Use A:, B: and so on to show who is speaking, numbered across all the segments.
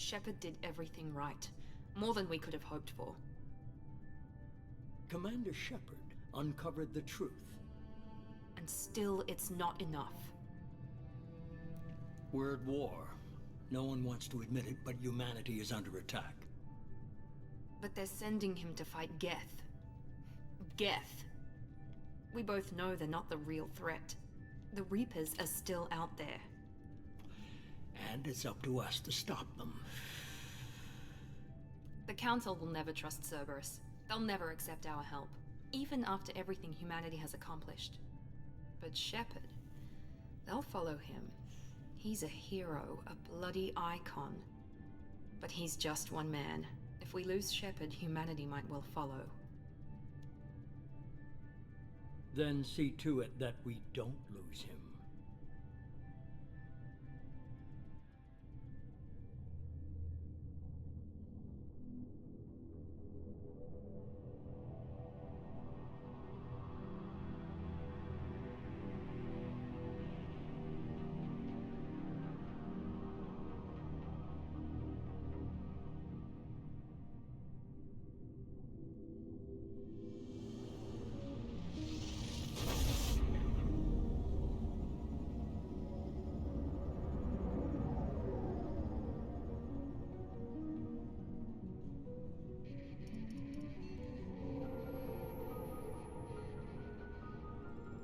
A: Shepard did everything right. More than we could have hoped for.
B: Commander Shepard uncovered the truth.
A: And still, it's not enough.
B: We're at war. No one wants to admit it, but humanity is under attack.
A: But they're sending him to fight Geth. Geth. We both know they're not the real threat. The Reapers are still out there.
B: And it's up to us to stop them.
A: The Council will never trust Cerberus. They'll never accept our help, even after everything humanity has accomplished. But Shepard, they'll follow him. He's a hero, a bloody icon. But he's just one man. If we lose Shepard, humanity might well follow.
B: Then see to it that we don't lose him.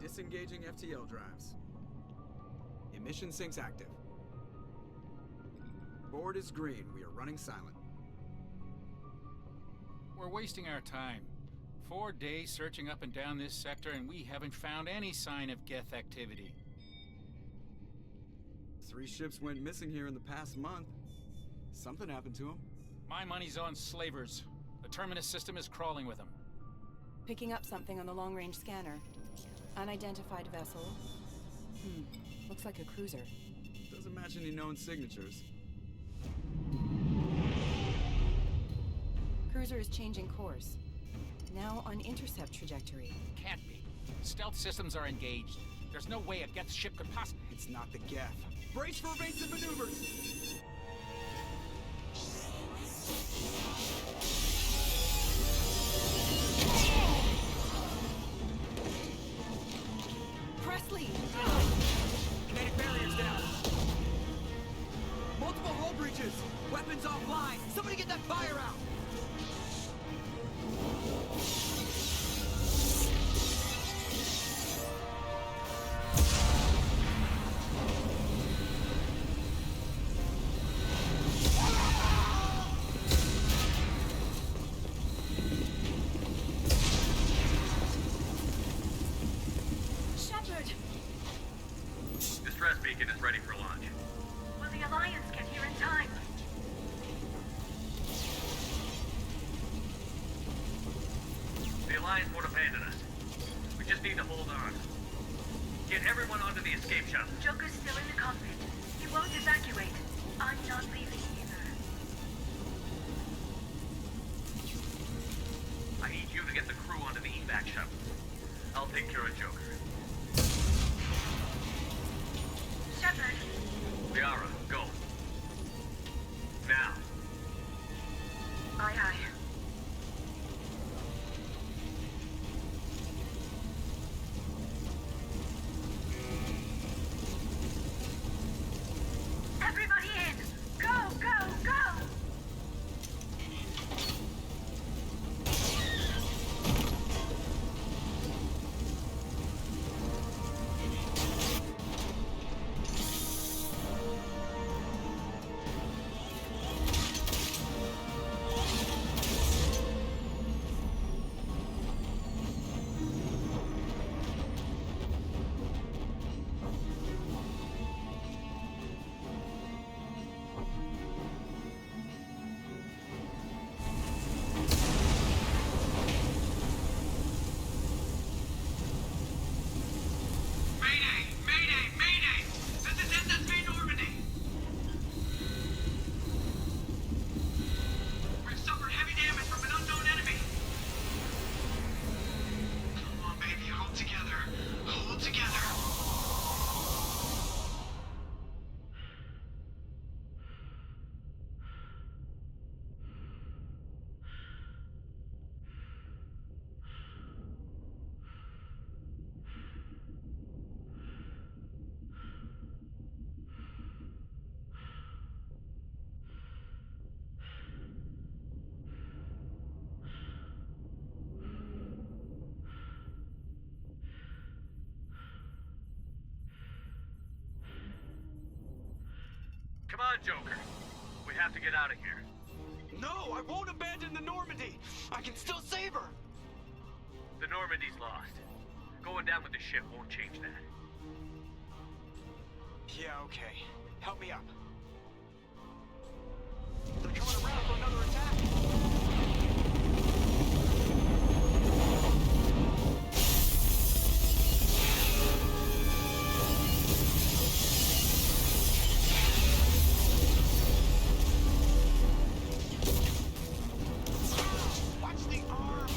C: Disengaging FTL drives. Emission sinks active. Board is green. We are running silent.
D: We're wasting our time. 4 days searching up and down this sector, and we haven't found any sign of Geth activity.
C: 3 ships went missing here in the past month. Something happened to them.
D: My money's on slavers. The Terminus system is crawling with them.
E: Picking up something on the long-range scanner. Unidentified vessel. Looks like a cruiser.
C: Doesn't match any known signatures.
E: Cruiser is changing course. Now on intercept trajectory.
D: Can't be. Stealth systems are engaged. There's no way a Geth ship could possibly...
C: It's not the Geth. Brace for evasive maneuvers!
E: Presley!
C: Kinetic barriers down! Multiple hull breaches! Weapons offline! Somebody get that fire out!
F: Distress beacon is ready for launch.
G: Will the Alliance get here in time?
F: The Alliance won't abandon us. We just need to hold on. Get everyone onto the escape shuttle.
G: Joker's still in the cockpit. He won't evacuate. I'm not leaving either.
F: I need you to get the crew onto the evac shuttle. I'll take care of Joker.
G: Shepard!
F: Liara, go. Now.
G: Aye, aye. Everybody in! Go, go, go!
F: Come on, Joker. We have to get out of here.
C: No, I won't abandon the Normandy. I can still save her.
F: The Normandy's lost. Going down with the ship won't change that.
C: Yeah, okay. Help me up. They're coming around for another attack. Watch the arm.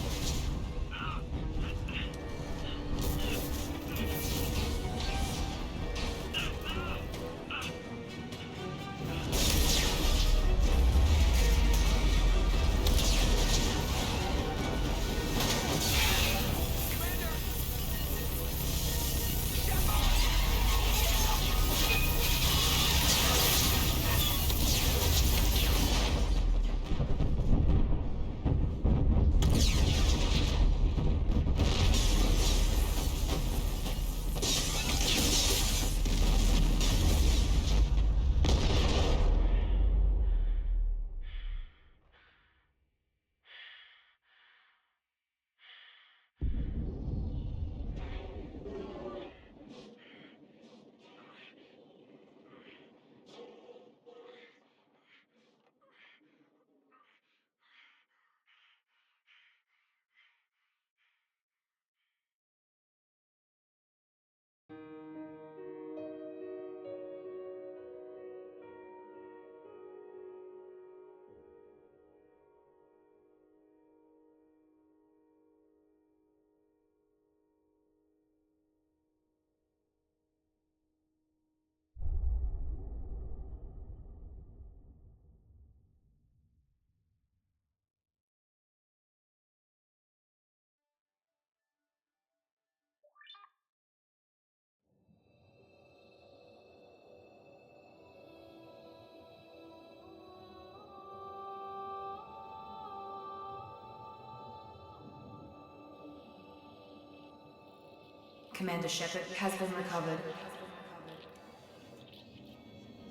A: Commander Shepard has been recovered.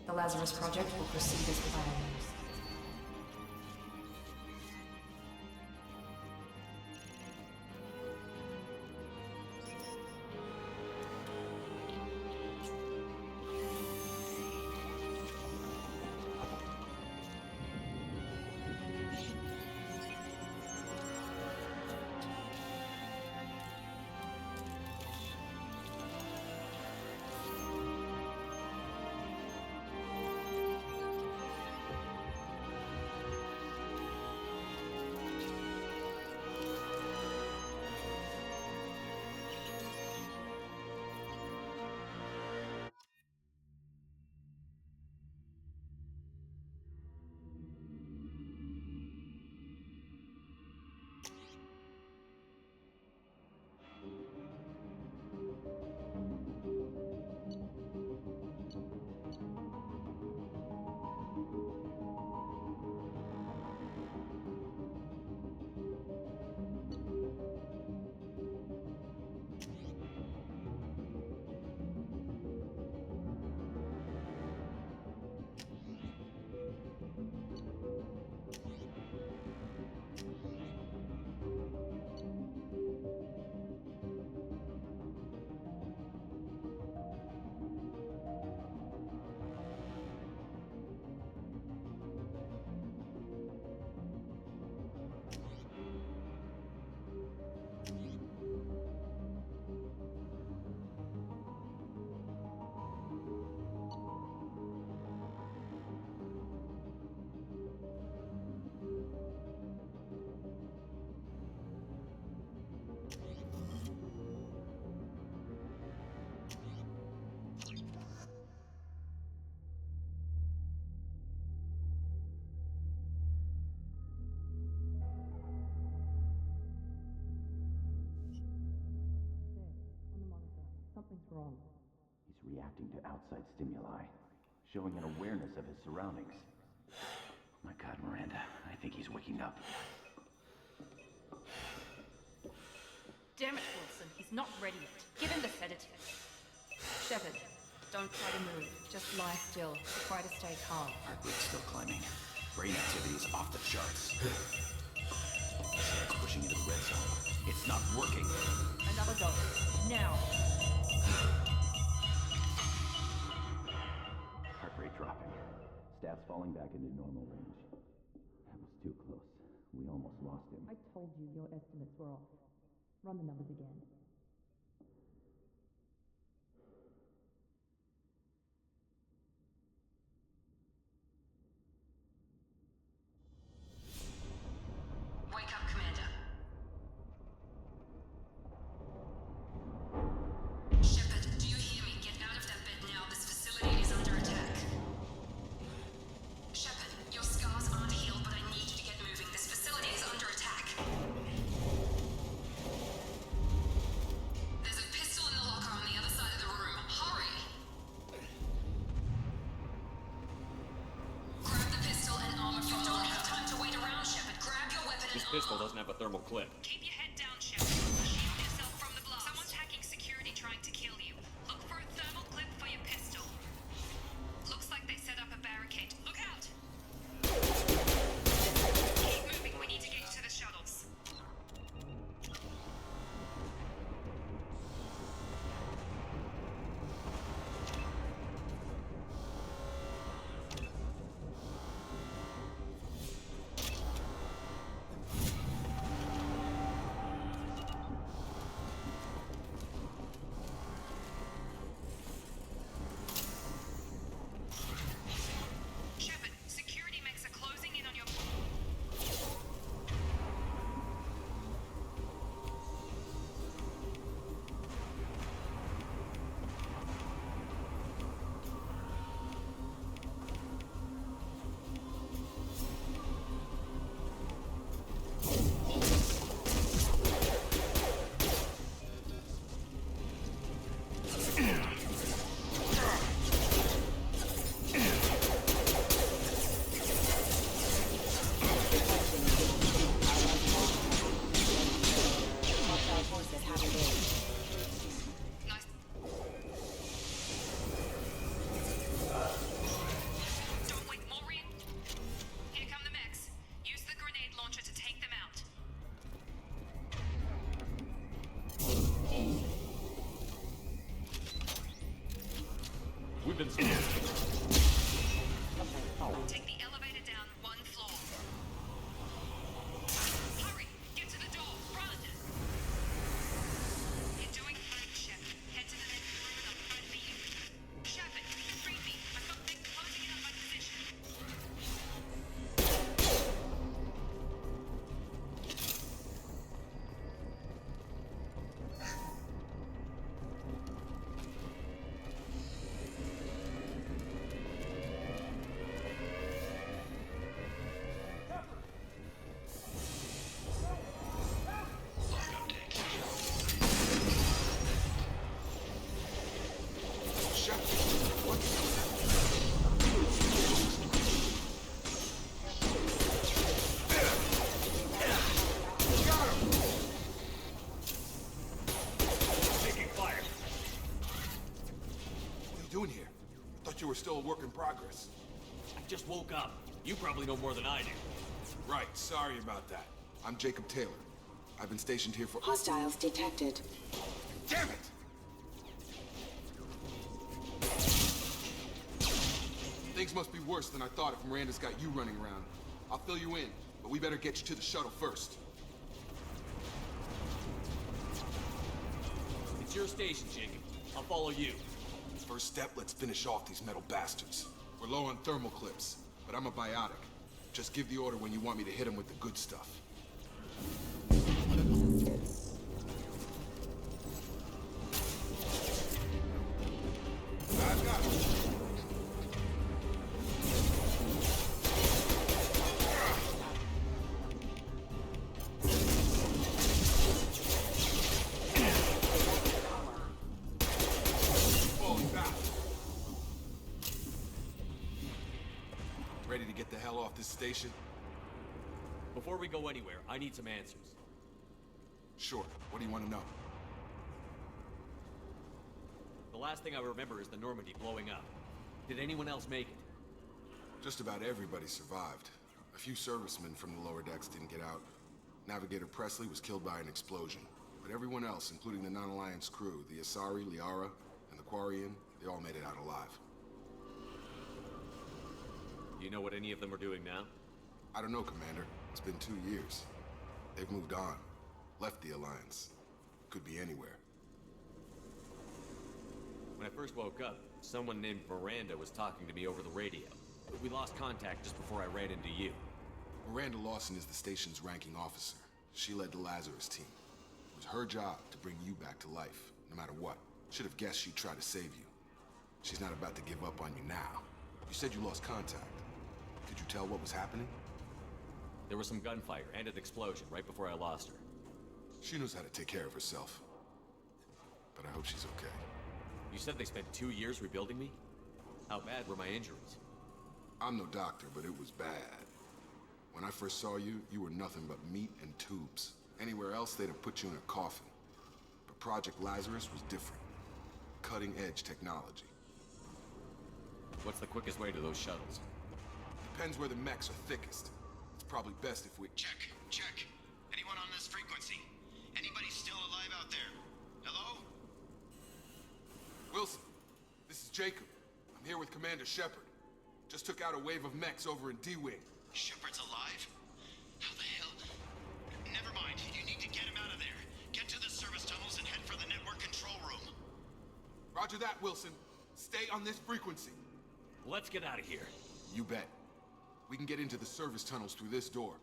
A: The Lazarus Project will proceed as planned.
H: Something's wrong. He's reacting to outside stimuli, showing an awareness of his surroundings. My God, Miranda, I think he's waking up.
A: Damn it, Wilson. He's not ready yet. Give him the sedative. Shepard, Don't try to move. Just lie still. Try to stay calm.
H: Heart rate's still climbing. Brain activity is off the charts. Pushing into the red zone. It's not working.
A: Another dose. Now.
H: Heart rate dropping. Stats falling back into normal range. That was too close. We almost lost him.
A: I told you your estimates were off. Run the numbers again.
G: Wake up, Commander. Shepard, do you hear me? Get out of that bed now. This facility is under attack. Shepard, your scars aren't healed, but I need you to get moving. This facility is under attack. There's a pistol in the locker on the other side of the room. Hurry! Grab the pistol and armor from the. Don't have time to wait around, Shepard. Grab your weapon and
I: This pistol doesn't have a thermal clip.
G: keep your head down, Shepard. Shield yourself from the blast. Someone's hacking security trying to kill you. Look for a thermal clip for your pistol. Looks like they set up a barricade. Look out! Keep moving. We need to get you to the shuttles. Shepard, security mechs are closing in on your... Nice. Don't wait, more Here come the mechs. Use the grenade launcher to take them out.
I: We've been scared.
G: Take the elevator down one floor. Hurry! Get to the door! Run! You're doing fine, Shepard. Head to the next room and I'll try to beat you. Shepard, retrieve me. I've got things closing in on my position.
I: Taking fire.
J: What are you doing here? I thought you were still a work in progress.
I: I just woke up. You probably know more than I do.
J: Right, sorry about that. I'm Jacob Taylor. I've been stationed here for...
K: Hostiles detected.
J: Damn it! Things must be worse than I thought if Miranda's got you running around. I'll fill you in, but we better get you to the shuttle first.
I: It's your station, Jacob. I'll follow you.
J: First step, let's finish off these metal bastards. We're low on thermal clips, but I'm a biotic. Just give the order when you want me to hit them with the good stuff. I've got it. Falling back. Ready to get the hell off this station?
I: Before we go anywhere, I need some answers.
J: Sure. What do you want to know?
I: The last thing I remember is the Normandie blowing up. Did anyone else make it?
J: Just about everybody survived. A few servicemen from the lower decks didn't get out. Navigator Presley was killed by an explosion. But everyone else, including the non-Alliance crew, the Asari, Liara, and the Quarian, they all made it out alive.
I: Do you know what any of them are doing now?
J: I don't know, Commander. It's been 2 years. They've moved on. Left the Alliance. Could be anywhere.
I: When I first woke up, someone named Miranda was talking to me over the radio. We lost contact just before I ran into you.
J: Miranda Lawson is the station's ranking officer. She led the Lazarus team. It was her job to bring you back to life, no matter what. Should have guessed she'd try to save you. She's not about to give up on you now. You said you lost contact. Could you tell what was happening?
I: There was some gunfire and an explosion right before I lost her.
J: She knows how to take care of herself. But I hope she's okay.
I: You said they spent 2 years rebuilding me? How bad were my injuries?
J: I'm no doctor, but it was bad. When I first saw you, you were nothing but meat and tubes. Anywhere else, they'd have put you in a coffin. But Project Lazarus was different. Cutting-edge technology.
I: What's the quickest way to those shuttles?
J: Depends where the mechs are thickest. It's probably best if we...
K: Check. Anyone on this frequency? Anybody still alive out there? Hello?
J: Wilson, this is Jacob. I'm here with Commander Shepard. Just took out a wave of mechs over in D-Wing.
K: Shepard's alive? How the hell? Never mind. You need to get him out of there. Get to the service tunnels and head for the network control room.
J: Roger that, Wilson. Stay on this frequency.
I: Let's get out of here.
J: You bet. We can get into the service tunnels through this door.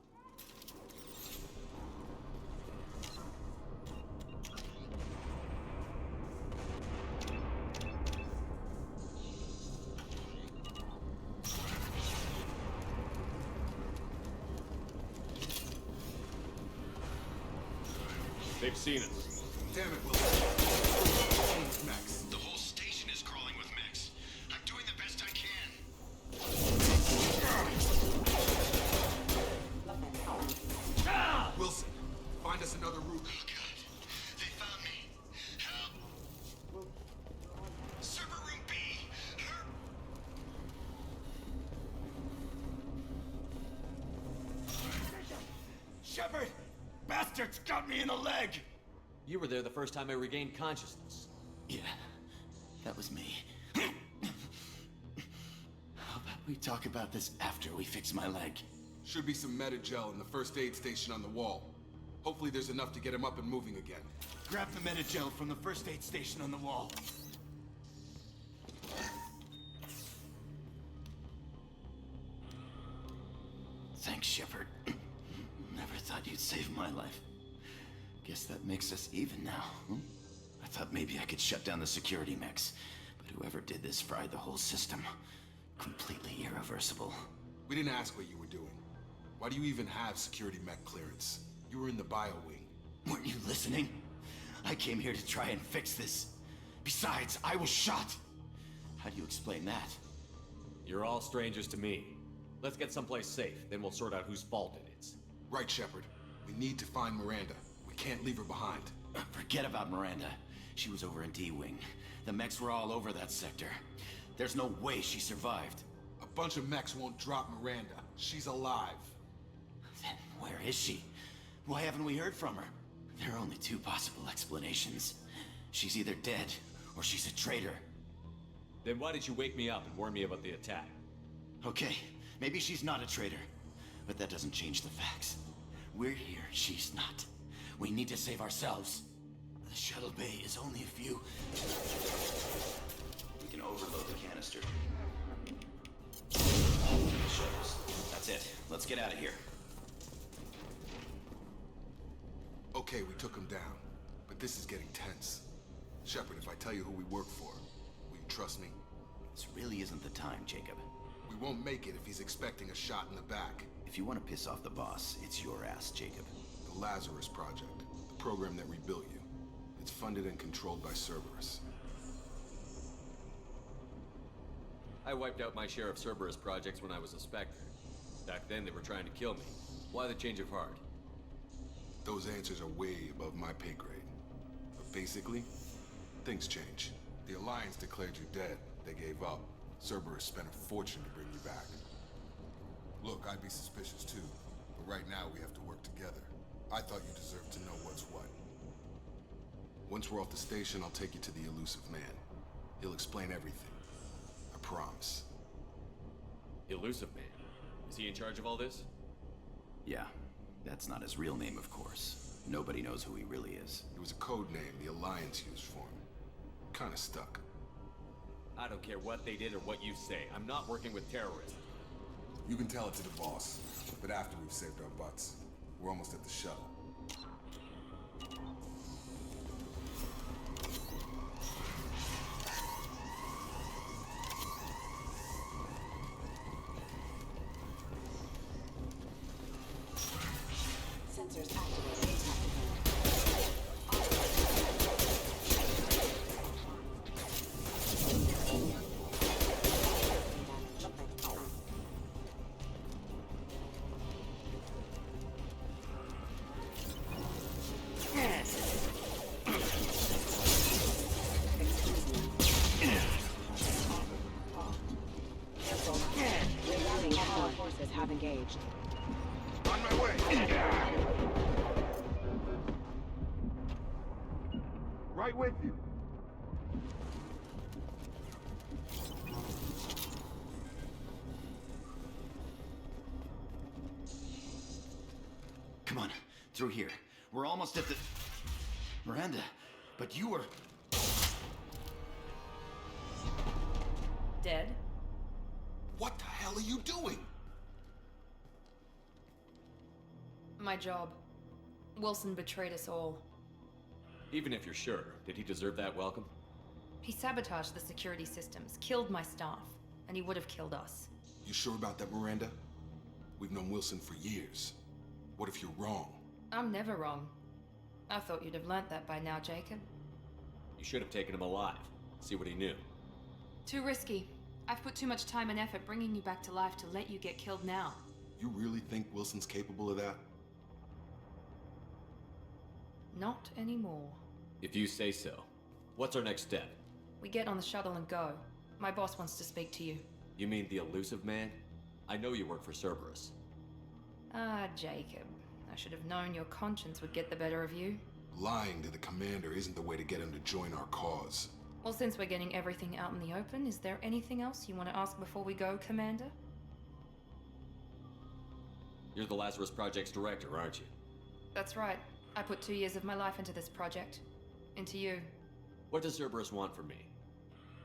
I: They've seen us.
J: Damn it, Wilson. Max.
K: The whole station is crawling with mechs. I'm doing the best I can.
J: Wilson, find us another route.
K: Oh, God. They found me. Help. Server room B.
L: Shepard! Bastards got me in the leg!
I: You were there the first time I regained consciousness.
L: Yeah, that was me. How about we talk about this after we fix my leg?
J: Should be some meta-gel in the first aid station on the wall. Hopefully there's enough to get him up and moving again.
L: Grab the meta-gel from the first aid station on the wall. Thanks, Shepard. Never thought you'd save my life. Guess that makes us even now. I thought maybe I could shut down the security mechs, but whoever did this fried the whole system. Completely irreversible.
J: We didn't ask what you were doing. Why do you even have security mech clearance? You were in the bio wing.
L: Weren't you listening? I came here to try and fix this. Besides, I was shot. How do you explain that?
I: You're all strangers to me. Let's get someplace safe, then we'll sort out whose fault it is.
J: Right, Shepard. We need to find Miranda. We can't leave her behind.
L: Forget about Miranda. She was over in D-Wing. The mechs were all over that sector. There's no way she survived.
J: A bunch of mechs won't drop Miranda. She's alive.
L: Then where is she? Why haven't we heard from her? There are only two possible explanations. She's either dead, or she's a traitor.
I: Then why did you wake me up and warn me about the attack?
L: Okay, maybe she's not a traitor. But that doesn't change the facts. We're here, she's not. We need to save ourselves. The shuttle bay is only a few... We can overload the canister. Shuttles. That's it. Let's get out of here.
J: Okay, we took him down. But this is getting tense. Shepard, if I tell you who we work for, will you trust me?
L: This really isn't the time, Jacob.
J: We won't make it if he's expecting a shot in the back.
L: If you want to piss off the boss, it's your ass, Jacob.
J: The Lazarus Project, the program that rebuilt you. It's funded and controlled by Cerberus.
I: I wiped out my share of Cerberus projects when I was a Spectre. Back then they were trying to kill me. Why the change of heart?
J: Those answers are way above my pay grade. But basically, things change. The Alliance declared you dead. They gave up. Cerberus spent a fortune to bring you back. Look, I'd be suspicious too, but right now we have to work together. I thought you deserved to know what's what. Once we're off the station, I'll take you to the elusive man. He'll explain everything. I promise.
I: Elusive man? Is he in charge of all this?
L: Yeah, that's not his real name, of course. Nobody knows who he really is.
J: It was a code name the Alliance used for him. Kinda stuck.
I: I don't care what they did or what you say. I'm not working with terrorists.
J: You can tell it to the boss, but after we've saved our butts. We're almost at the shuttle.
E: Sensors activated. Have engaged.
J: On my way! Right with you.
L: Come on, through here. We're almost at the... Miranda, but you were...
A: Dead?
J: What the hell are you doing?
A: My job. Wilson betrayed us all.
I: Even if you're sure, did he deserve that welcome?
A: He sabotaged the security systems, killed my staff, and he would have killed us.
J: You sure about that, Miranda? We've known Wilson for years. What if you're wrong?
A: I'm never wrong. I thought you'd have learnt that by now, Jacob.
I: You should have taken him alive. See what he knew.
A: Too risky. I've put too much time and effort bringing you back to life to let you get killed now.
J: You really think Wilson's capable of that?
A: Not anymore.
I: If you say so. What's our next step?
A: We get on the shuttle and go. My boss wants to speak to you.
I: You mean the elusive man? I know you work for Cerberus.
A: Ah, Jacob. I should have known your conscience would get the better of you.
J: Lying to the commander isn't the way to get him to join our cause.
A: Well, since we're getting everything out in the open, is there anything else you want to ask before we go, Commander?
I: You're the Lazarus Project's director, aren't you?
A: That's right. I put 2 years of my life into this project. Into you.
I: What does Cerberus want from me?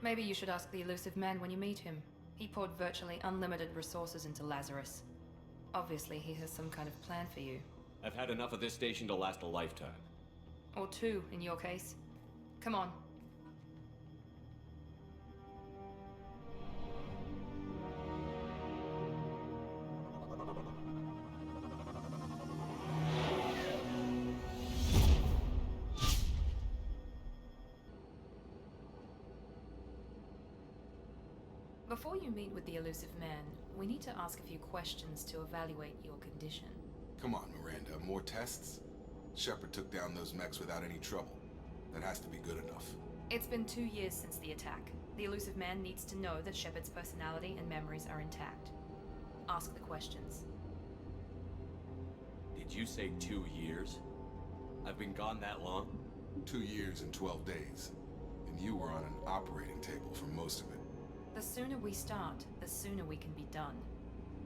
A: Maybe you should ask the elusive man when you meet him. He poured virtually unlimited resources into Lazarus. Obviously, he has some kind of plan for you.
I: I've had enough of this station to last a lifetime.
A: Or 2, in your case. Come on. Before you meet with the elusive man, we need to ask a few questions to evaluate your condition.
J: Come on, Miranda, more tests? Shepard took down those mechs without any trouble. That has to be good enough.
A: It's been 2 years since the attack. The elusive man needs to know that Shepard's personality and memories are intact. Ask the questions.
I: Did you say 2 years? I've been gone that long?
J: 2 years and 12 days. And you were on an operating table for most of it.
A: The sooner we start, the sooner we can be done.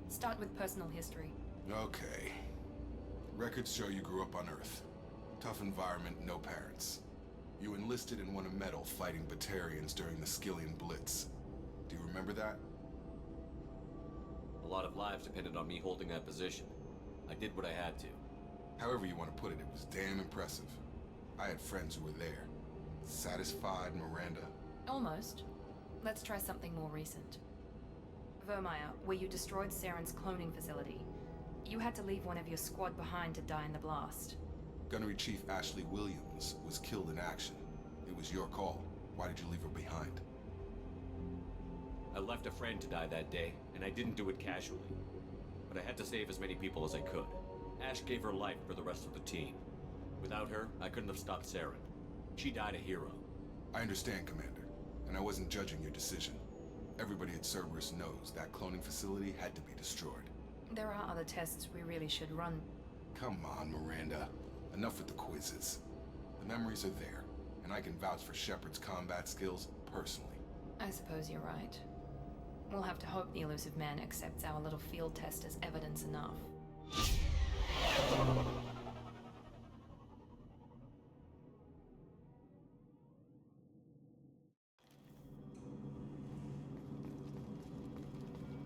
A: Start with personal history.
J: Okay. Records show you grew up on Earth. Tough environment, no parents. You enlisted and won a medal fighting Batarians during the Skillian Blitz. Do you remember that?
I: A lot of lives depended on me holding that position. I did what I had to.
J: However you want to put it, it was damn impressive. I had friends who were there. Satisfied, Miranda?
A: Almost. Let's try something more recent. Vermeer, where you destroyed Seren's cloning facility. You had to leave one of your squad behind to die in the blast.
J: Gunnery Chief Ashley Williams was killed in action. It was your call. Why did you leave her behind?
I: I left a friend to die that day, and I didn't do it casually. But I had to save as many people as I could. Ash gave her life for the rest of the team. Without her, I couldn't have stopped Saren. She died a hero.
J: I understand, Commander. and I wasn't judging your decision. Everybody at Cerberus knows that cloning facility had to be destroyed.
A: There are other tests we really should run.
J: Come on, Miranda. Enough with the quizzes. The memories are there, and I can vouch for Shepard's combat skills personally.
A: I suppose you're right. We'll have to hope the elusive man accepts our little field test as evidence enough.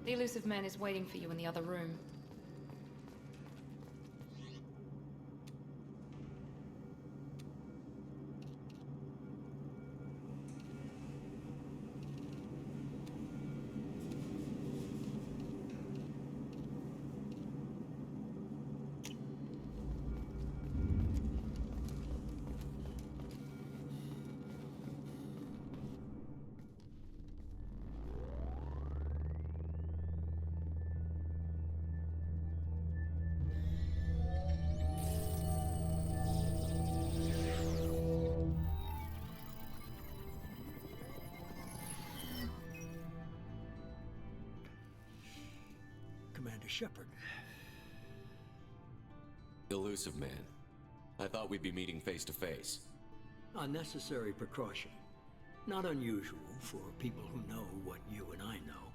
A: The elusive man is waiting for you in the other room.
B: Commander Shepard.
I: Elusive man. I thought we'd be meeting face to face.
B: A necessary precaution. Not unusual for people who know what you and I know.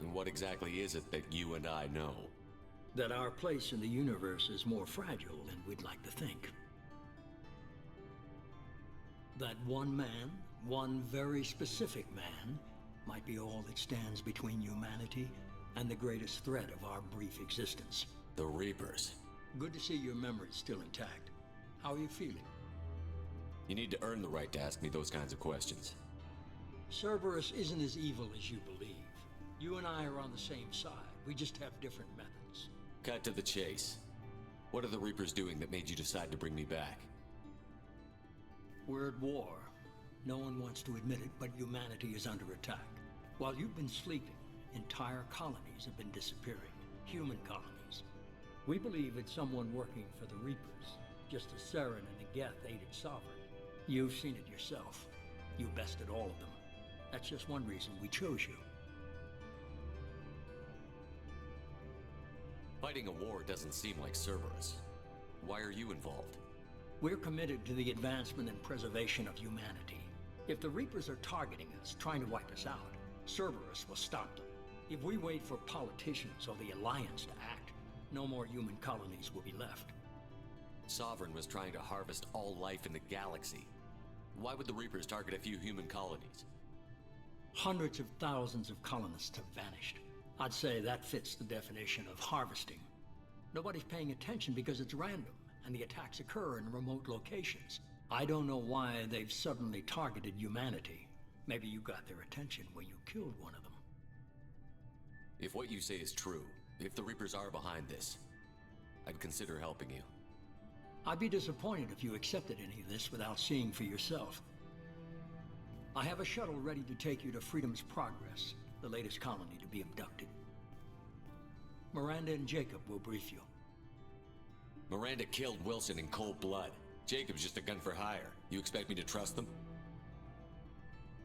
I: And what exactly is it that you and I know?
B: That our place in the universe is more fragile than we'd like to think. That one man, one very specific man, might be all that stands between humanity and the greatest threat of our brief existence.
I: The Reapers.
B: Good to see your memory's still intact. How are you feeling?
I: You need to earn the right to ask me those kinds of questions.
B: Cerberus isn't as evil as you believe. You and I are on the same side. We just have different methods.
I: Cut to the chase. What are the Reapers doing that made you decide to bring me back?
B: We're at war. No one wants to admit it, but humanity is under attack. While you've been sleeping, entire colonies have been disappearing. Human colonies. We believe it's someone working for the Reapers, just as Serán and the Geth aided Sovereign. You've seen it yourself. You bested all of them. That's just one reason we chose you.
I: Fighting a war doesn't seem like Cerberus. Why are you involved?
B: We're committed to the advancement and preservation of humanity. If the Reapers are targeting us, trying to wipe us out, Cerberus will stop them. If we wait for politicians or the Alliance to act, no more human colonies will be left.
I: Sovereign was trying to harvest all life in the galaxy. Why would the Reapers target a few human colonies?
B: Hundreds of thousands of colonists have vanished. I'd say that fits the definition of harvesting. Nobody's paying attention because it's random, and the attacks occur in remote locations. I don't know why they've suddenly targeted humanity. Maybe you got their attention when you killed one of them.
I: If what you say is true, if the Reapers are behind this, I'd consider helping you.
B: I'd be disappointed if you accepted any of this without seeing for yourself. I have a shuttle ready to take you to Freedom's Progress, the latest colony to be abducted. Miranda and Jacob will brief you.
I: Miranda killed Wilson in cold blood. Jacob's just a gun for hire. You expect me to trust them?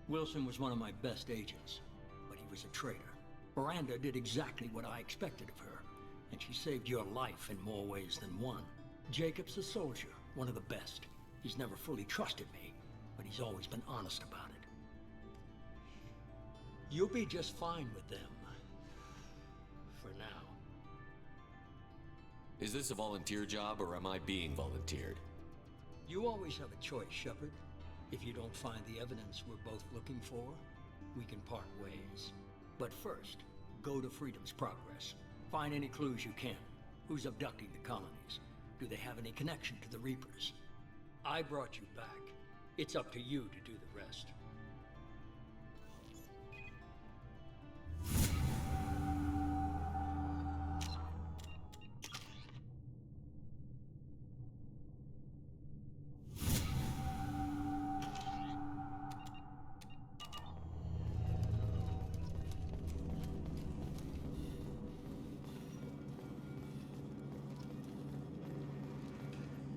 B: Wilson was one of my best agents, but he was a traitor. Miranda did exactly what I expected of her, and she saved your life in more ways than one. Jacob's a soldier, one of the best. He's never fully trusted me, but he's always been honest about it. You'll be just fine with them. For now.
I: Is this a volunteer job, or am I being volunteered?
B: You always have a choice, Shepard. If you don't find the evidence we're both looking for, we can part ways. But first, go to Freedom's Progress. Find any clues you can. Who's abducting the colonies? Do they have any connection to the Reapers? I brought you back. It's up to you to do the rest.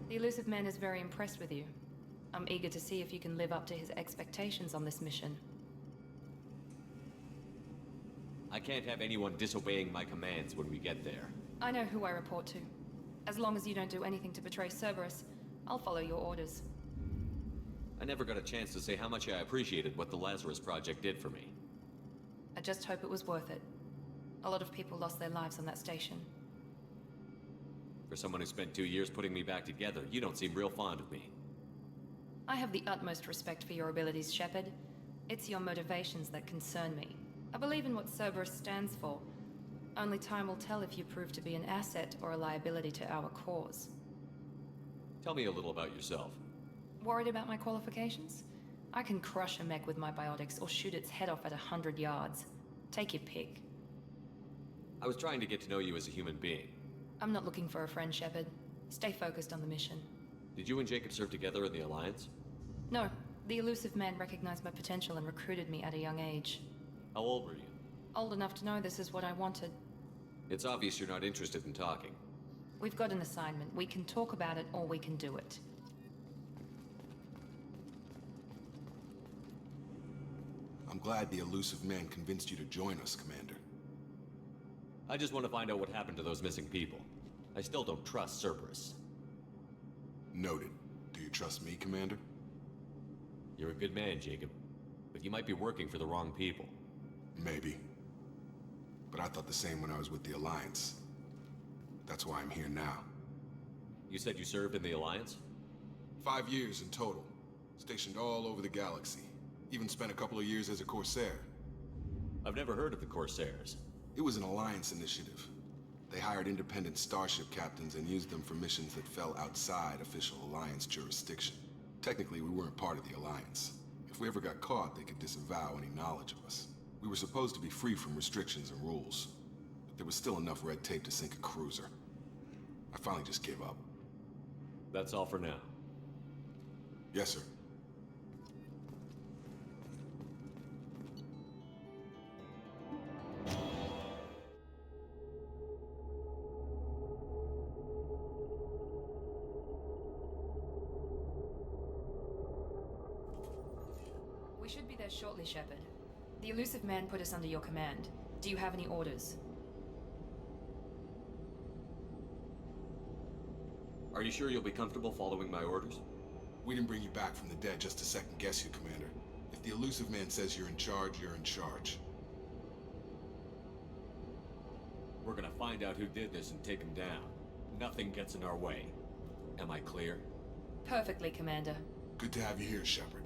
A: The elusive man is very impressed with you. I'm eager to see if you can live up to his expectations on this mission.
I: I can't have anyone disobeying my commands when we get there.
A: I know who I report to. As long as you don't do anything to betray Cerberus, I'll follow your orders.
I: I never got a chance to say how much I appreciated what the Lazarus Project did for me.
A: I just hope it was worth it. A lot of people lost their lives on that station.
I: For someone who spent 2 years putting me back together, you don't seem real fond of me.
A: I have the utmost respect for your abilities, Shepard. It's your motivations that concern me. I believe in what Cerberus stands for. Only time will tell if you prove to be an asset or a liability to our cause.
I: Tell me a little about yourself.
A: Worried about my qualifications? I can crush a mech with my biotics or shoot its head off at 100 yards. Take your pick.
I: I was trying to get to know you as a human being.
A: I'm not looking for a friend, Shepard. Stay focused on the mission.
I: Did you and Jacob serve together in the Alliance?
A: No. The elusive man recognized my potential and recruited me at a young age.
I: How old were you?
A: Old enough to know this is what I wanted.
I: It's obvious you're not interested in talking.
A: We've got an assignment. We can talk about it or we can do it.
J: I'm glad the elusive man convinced you to join us, Commander.
I: I just want to find out what happened to those missing people. I still don't trust Cerberus.
J: Noted. Do you trust me, Commander?
I: You're a good man, Jacob. But you might be working for the wrong people.
J: Maybe. But I thought the same when I was with the Alliance. That's why I'm here now.
I: You said you served in the Alliance?
J: 5 years in total. Stationed all over the galaxy. Even spent a couple of years as a Corsair.
I: I've never heard of the Corsairs.
J: It was an Alliance initiative. They hired independent starship captains and used them for missions that fell outside official Alliance jurisdiction. Technically, we weren't part of the Alliance. If we ever got caught, they could disavow any knowledge of us. We were supposed to be free from restrictions and rules. But there was still enough red tape to sink a cruiser. I finally just gave up.
I: That's all for now.
J: Yes, sir.
A: We should be there shortly, Shepard. The elusive man put us under your command. Do you have any orders?
I: Are you sure you'll be comfortable following my orders?
J: We didn't bring you back from the dead just to second guess you, Commander. If the elusive man says you're in charge, you're in charge.
I: We're gonna find out who did this and take him down. Nothing gets in our way. Am I clear?
A: Perfectly, Commander.
J: Good to have you here, Shepard.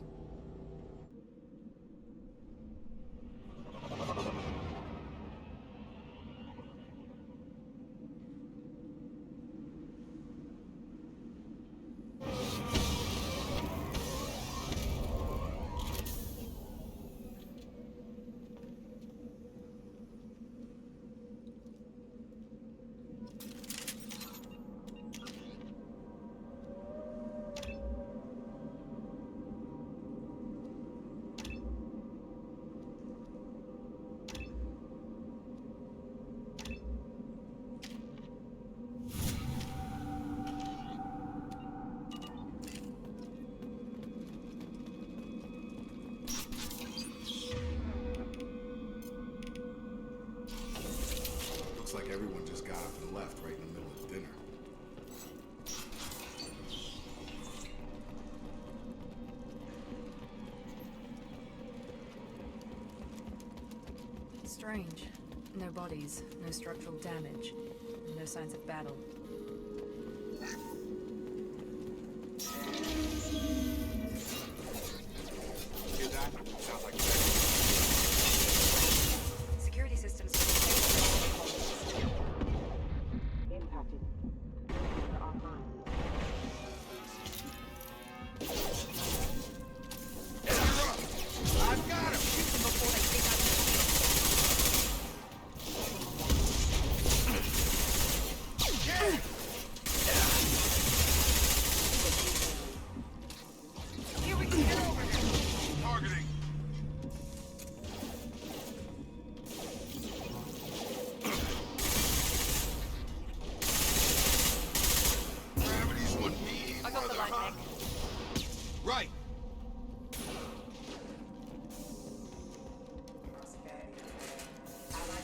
J: Looks like everyone just got up and left right in the middle of dinner.
A: Strange. No bodies, no structural damage, no signs of battle.
J: Hear that? Sounds like
A: Security systems
M: impacted. Online.
K: I've got him! Shoot them before they take out Here we can get over here!
J: targeting! Gravity's what me,
A: I got the light
J: mother, huh?
A: mech.
J: Right!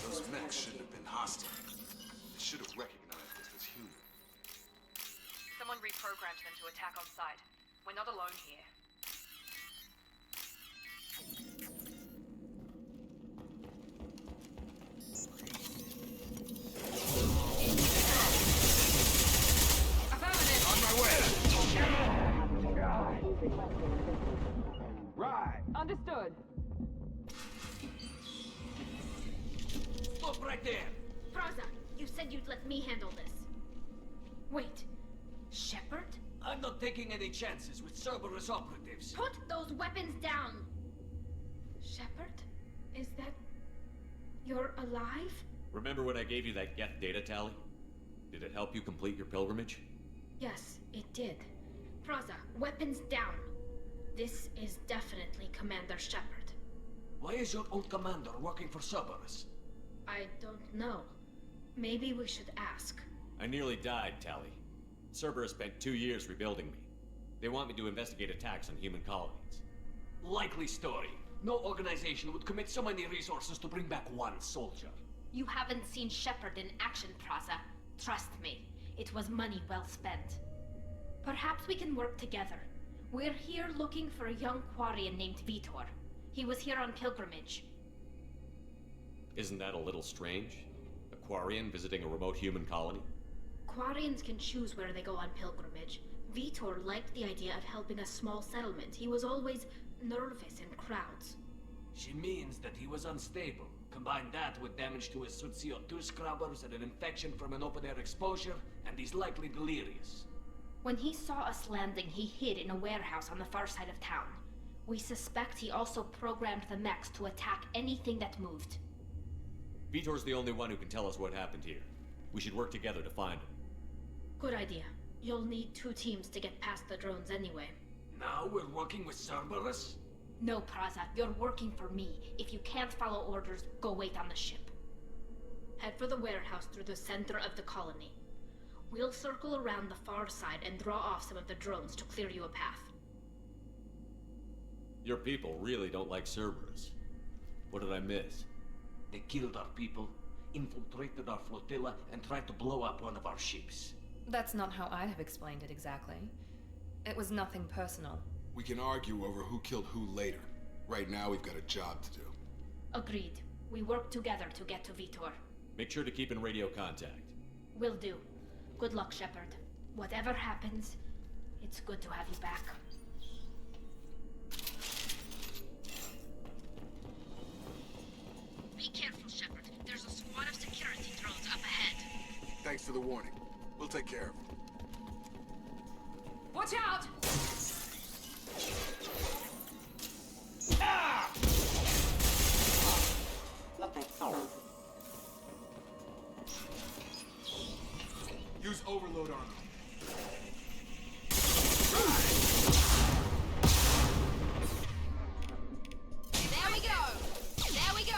J: Those mechs shouldn't have been hostile. They should have recognized us as human.
A: Someone reprogrammed them to attack on sight. We're not alone here.
J: On my way! Right!
E: Understood.
N: Stop right there!
O: Praza, you said you'd let me handle this. Wait, Shepard?
N: I'm not taking any chances with Cerberus operatives.
O: Put those weapons down! Shepard? Is that... you're alive?
I: Remember when I gave you that Geth data tally? Did it help you complete your pilgrimage?
O: Yes, it did. Praza, weapons down. This is definitely Commander Shepard.
N: Why is your old commander working for Cerberus?
O: I don't know. Maybe we should ask.
I: I nearly died, Tally. Cerberus spent 2 years rebuilding me. They want me to investigate attacks on human colonies.
N: Likely story. No organization would commit so many resources to bring back one soldier.
O: You haven't seen Shepard in action, Praza. Trust me, it was money well spent. Perhaps we can work together. We're here looking for a young Quarian named Vitor. He was here on pilgrimage.
I: Isn't that a little strange? A Quarian visiting a remote human colony?
O: Quarians can choose where they go on pilgrimage. Vitor liked the idea of helping a small settlement. He was always nervous in crowds.
N: She means that he was unstable. Combine that with damage to his CO2 scrubbers and an infection from an open-air exposure, and he's likely delirious.
O: When he saw us landing, he hid in a warehouse on the far side of town. We suspect he also programmed the mechs to attack anything that moved.
I: Vitor's the only one who can tell us what happened here. We should work together to find him.
O: Good idea. You'll need 2 teams to get past the drones anyway.
N: Now we're working with Cerberus?
O: No, Praza, you're working for me. If you can't follow orders, go wait on the ship. Head for the warehouse through the center of the colony. We'll circle around the far side and draw off some of the drones to clear you a path.
I: Your people really don't like Cerberus. What did I miss?
N: They killed our people, infiltrated our flotilla, and tried to blow up one of our ships.
A: That's not how I'd have explained it exactly. It was nothing personal.
J: We can argue over who killed who later. Right now, we've got a job to do.
O: Agreed. We work together to get to Vitor.
I: Make sure to keep in radio contact.
O: Will do. Good luck, Shepard. Whatever happens, it's good to have you back. Be careful, Shepard. There's a squad of security drones up ahead.
J: Thanks for the warning. We'll take care of them.
A: Watch out!
N: Ah!
J: Use overload on them.
A: There we go! There we go!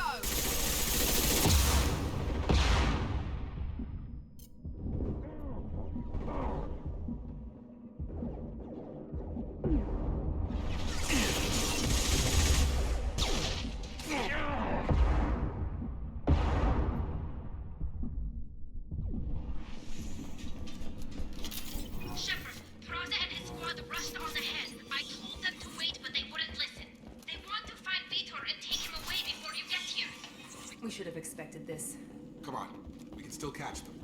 A: Should have expected this.
J: Come on, we can still catch them.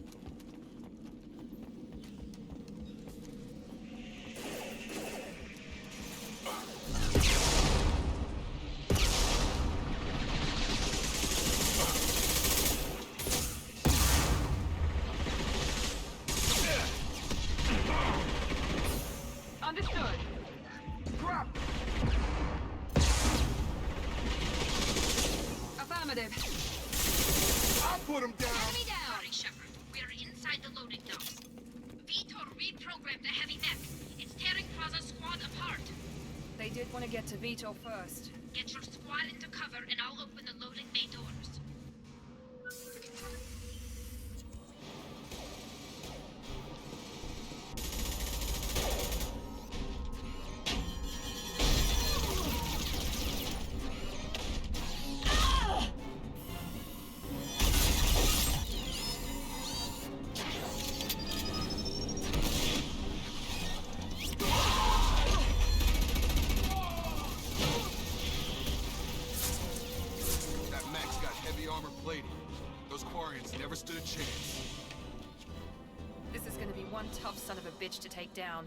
E: Understood.
J: Drop!
A: Affirmative.
J: I'll put him down!
O: Enemy down! Sorry, Shepard. We're inside the loading docks. Vitor reprogrammed the heavy mech. It's tearing Praza's squad apart.
A: They did want to get to Vitor first.
O: Get your squad into cover and I'll open the loading bay doors.
J: stood a chance.
E: This is gonna be one tough son of a bitch to take down.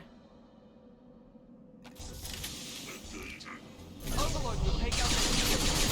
N: Overlord will take out the...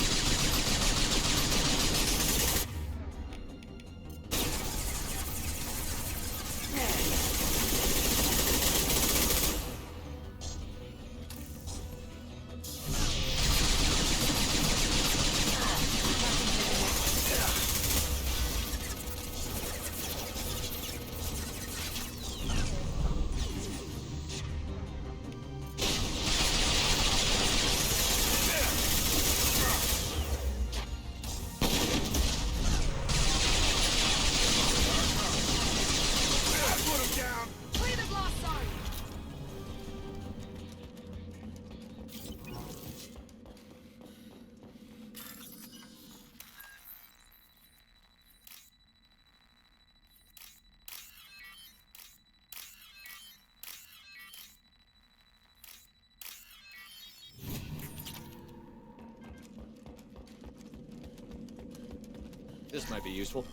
I: This might be useful.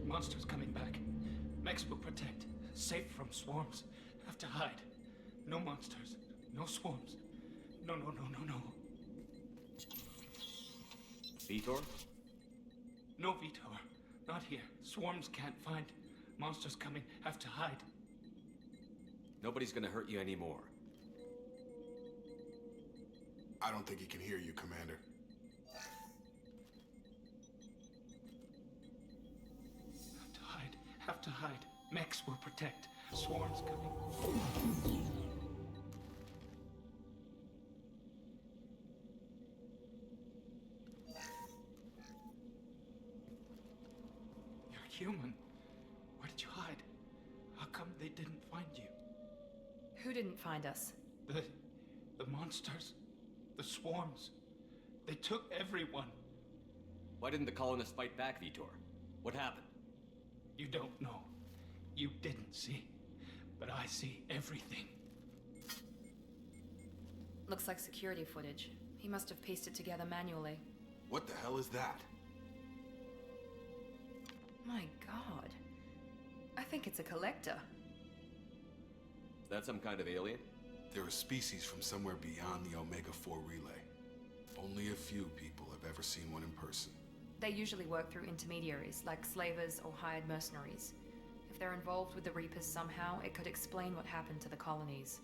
N: Monsters coming back. Mechs will protect. Safe from swarms. Have to hide. No monsters. No swarms. No.
I: Vitor?
N: No, Vitor. Not here. Swarms can't find. Monsters coming. Have to hide.
I: Nobody's gonna hurt you anymore.
J: I don't think he can hear you, Commander.
N: Have to hide. Mechs will protect. Swarms coming. You're human. Where did you hide? How come they didn't find you?
E: Who didn't find us?
N: The monsters. The swarms. They took everyone.
I: Why didn't the colonists fight back, Vitor? What happened?
N: You don't know. You didn't see. But I see everything.
E: Looks like security footage. He must have pieced it together manually.
J: What the hell is that?
E: My god. I think it's a collector.
I: Is that some kind of alien?
J: They're a species from somewhere beyond the Omega-4 relay. Only a few people have ever seen one in person.
E: They usually work through intermediaries, like slavers or hired mercenaries. If they're involved with the Reapers somehow, it could explain what happened to the colonies.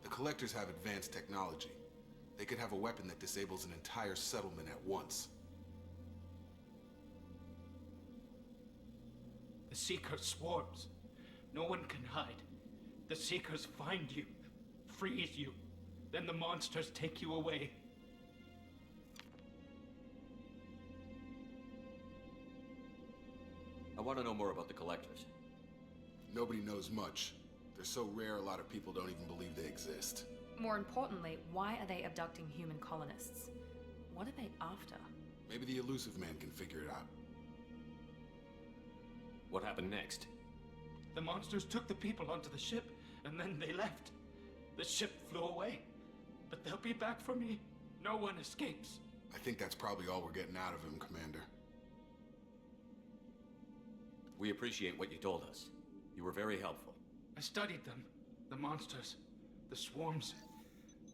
J: The Collectors have advanced technology. They could have a weapon that disables an entire settlement at once.
N: The Seeker swarms. No one can hide. The Seekers find you, freeze you. Then the monsters take you away.
I: I want to know more about the Collectors.
J: Nobody knows much. They're so rare, a lot of people don't even believe they exist.
E: More importantly, why are they abducting human colonists? What are they after?
J: Maybe the Elusive Man can figure it out.
I: What happened next?
N: The monsters took the people onto the ship, and then they left. The ship flew away. But they'll be back for me. No one escapes.
J: I think that's probably all we're getting out of him, Commander.
I: We appreciate what you told us. You were very helpful.
N: I studied them. The monsters. The swarms.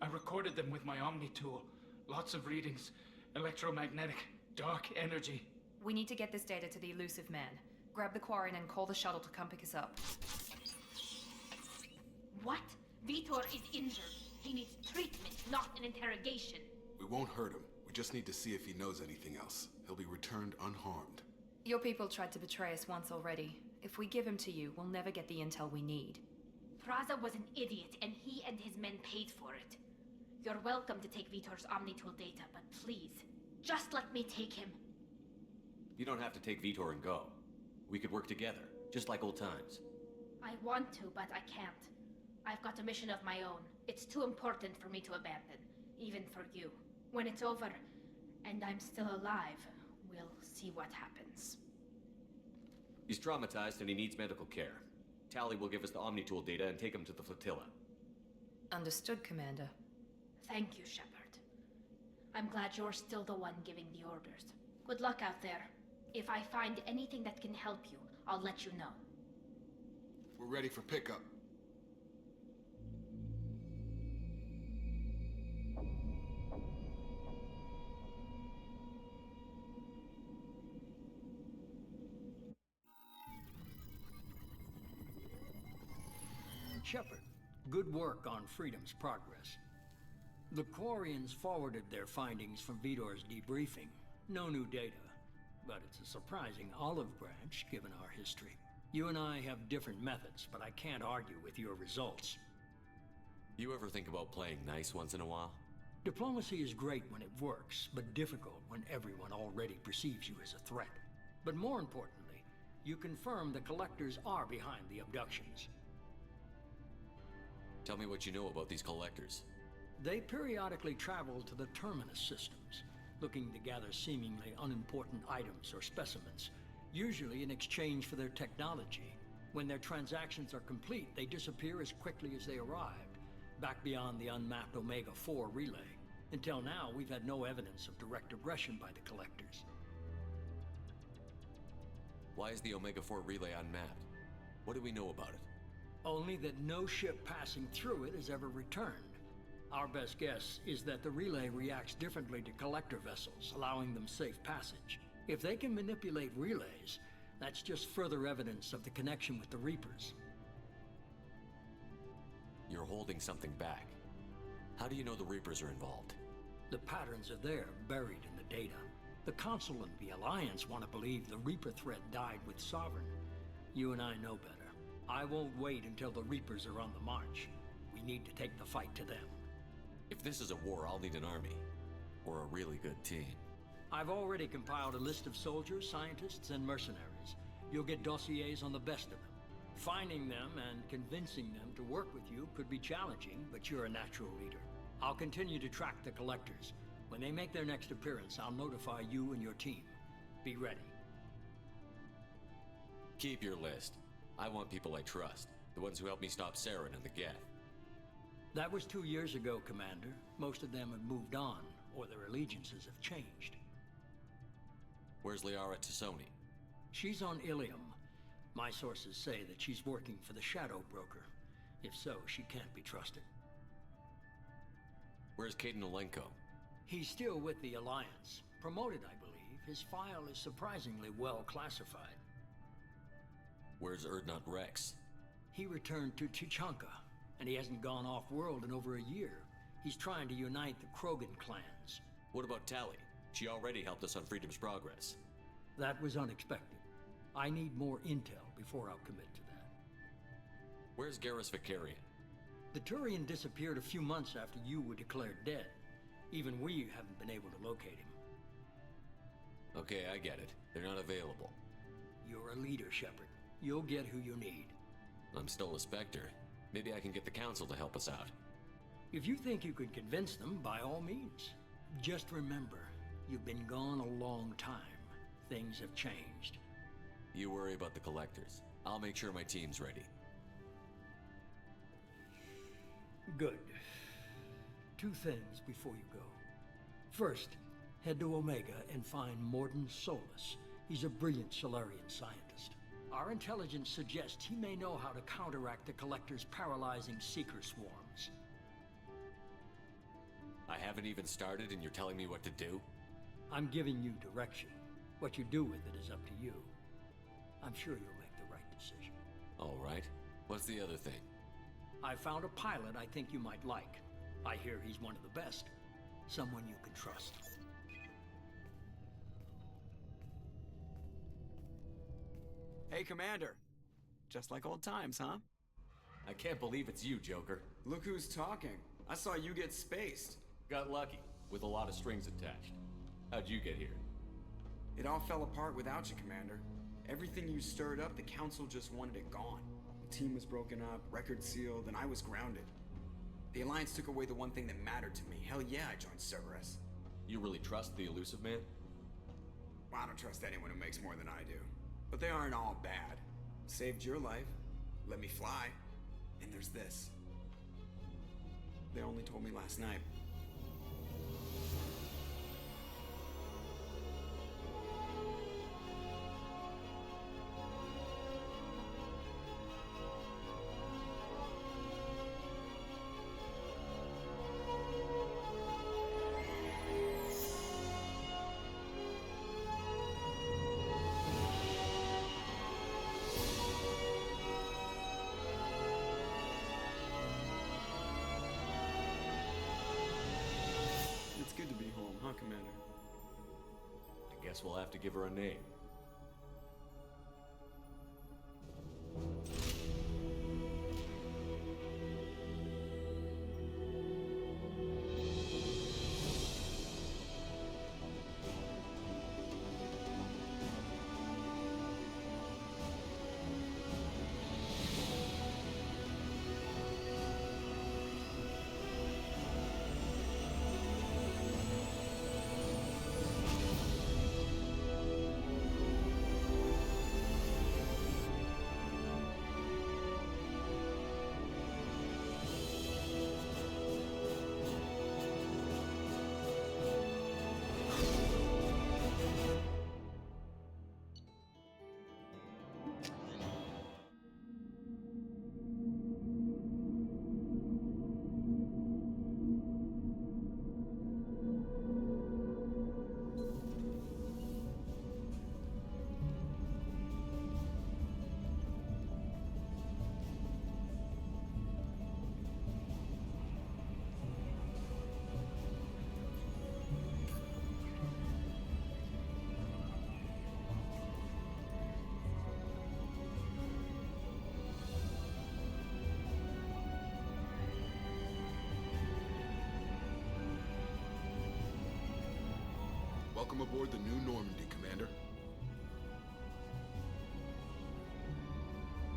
N: I recorded them with my Omni tool. Lots of readings. Electromagnetic. Dark energy.
E: We need to get this data to the Elusive Man. Grab the Quarren and call the shuttle to come pick us up.
O: What? Vitor is injured. He needs treatment, not an interrogation.
J: We won't hurt him. We just need to see if he knows anything else. He'll be returned unharmed.
E: Your people tried to betray us once already. If we give him to you, we'll never get the intel we need.
O: Praza was an idiot, and he and his men paid for it. You're welcome to take Vitor's Omnitool data, but please, just let me take him.
I: You don't have to take Vitor and go. We could work together, just like old times.
O: I want to, but I can't. I've got a mission of my own. It's too important for me to abandon, even for you. When it's over, and I'm still alive, we'll see what happens.
I: He's traumatized and he needs medical care. Tally will give us the Omnitool data and take him to the flotilla.
E: Understood, Commander.
O: Thank you, Shepard. I'm glad you're still the one giving the orders. Good luck out there. If I find anything that can help you, I'll let you know.
J: We're ready for pickup.
B: Shepard, good work on Freedom's progress. The Quarians forwarded their findings from Vidor's debriefing. No new data, but it's a surprising olive branch given our history. You and I have different methods, but I can't argue with your results.
I: You ever think about playing nice once in a while?
B: Diplomacy is great when it works, but difficult when everyone already perceives you as a threat. But more importantly, you confirm the Collectors are behind the abductions.
I: Tell me what you know about these Collectors.
B: They periodically travel to the Terminus systems, looking to gather seemingly unimportant items or specimens, usually in exchange for their technology. When their transactions are complete, they disappear as quickly as they arrived, back beyond the unmapped Omega-4 relay. Until now, we've had no evidence of direct aggression by the Collectors.
I: Why is the Omega-4 relay unmapped? What do we know about it?
B: Only that no ship passing through it has ever returned. Our best guess is that the relay reacts differently to Collector vessels, allowing them safe passage. If they can manipulate relays, that's just further evidence of the connection with the Reapers.
I: You're holding something back. How do you know the Reapers are involved?
B: The patterns are there, buried in the data. The Council and the Alliance want to believe the Reaper threat died with Sovereign. You and I know better. I won't wait until the Reapers are on the march. We need to take the fight to them.
I: If this is a war, I'll need an army. Or a really good team.
B: I've already compiled a list of soldiers, scientists, and mercenaries. You'll get dossiers on the best of them. Finding them and convincing them to work with you could be challenging, but you're a natural leader. I'll continue to track the Collectors. When they make their next appearance, I'll notify you and your team. Be ready.
I: Keep your list. I want people I trust. The ones who helped me stop Serán and the Geth.
B: That was 2 years ago, Commander. Most of them have moved on, or their allegiances have changed.
I: Where's Liara Tassoni?
B: She's on Ilium. My sources say that she's working for the Shadow Broker. If so, she can't be trusted.
I: Where's Caden Olenko?
B: He's still with the Alliance. Promoted, I believe. His file is surprisingly well classified.
I: Where's Erdnot Rex?
B: He returned to Tuchanka, and he hasn't gone off-world in over a year. He's trying to unite the Krogan clans.
I: What about Tali? She already helped us on Freedom's progress.
B: That was unexpected. I need more intel before I'll commit to that.
I: Where's Garrus Vicarian?
B: The Turian disappeared a few months after you were declared dead. Even we haven't been able to locate him.
I: Okay, I get it. They're not available.
B: You're a leader, Shepard. You'll get who you need.
I: I'm still a Spectre. Maybe I can get the Council to help us out.
B: If you think you can convince them, by all means. Just remember, you've been gone a long time. Things have changed.
I: You worry about the Collectors. I'll make sure my team's ready.
B: Good. 2 things before you go. First, head to Omega and find Mordin Solus. He's a brilliant Solarian scientist. Our intelligence suggests he may know how to counteract the Collector's paralyzing Seeker swarms.
I: I haven't even started and you're telling me what to do?
B: I'm giving you direction. What you do with it is up to you. I'm sure you'll make the right decision.
I: All right. What's the other thing?
B: I found a pilot I think you might like. I hear he's one of the best. Someone you can trust.
C: Hey, Commander. Just like old times, huh?
I: I can't believe it's you, Joker.
C: Look who's talking. I saw you get spaced.
I: Got lucky, with a lot of strings attached. How'd you get here?
C: It all fell apart without you, Commander. Everything you stirred up, the Council just wanted it gone. The team was broken up, records sealed, and I was grounded. The Alliance took away the one thing that mattered to me. Hell yeah, I joined Cerberus.
I: You really trust the Elusive Man?
C: Well, I don't trust anyone who makes more than I do. But they aren't all bad. Saved your life, let me fly, and there's this. They only told me last night. It's good to be home, huh, Commander?
I: I guess we'll have to give her a name.
J: Welcome aboard the new Normandy, Commander.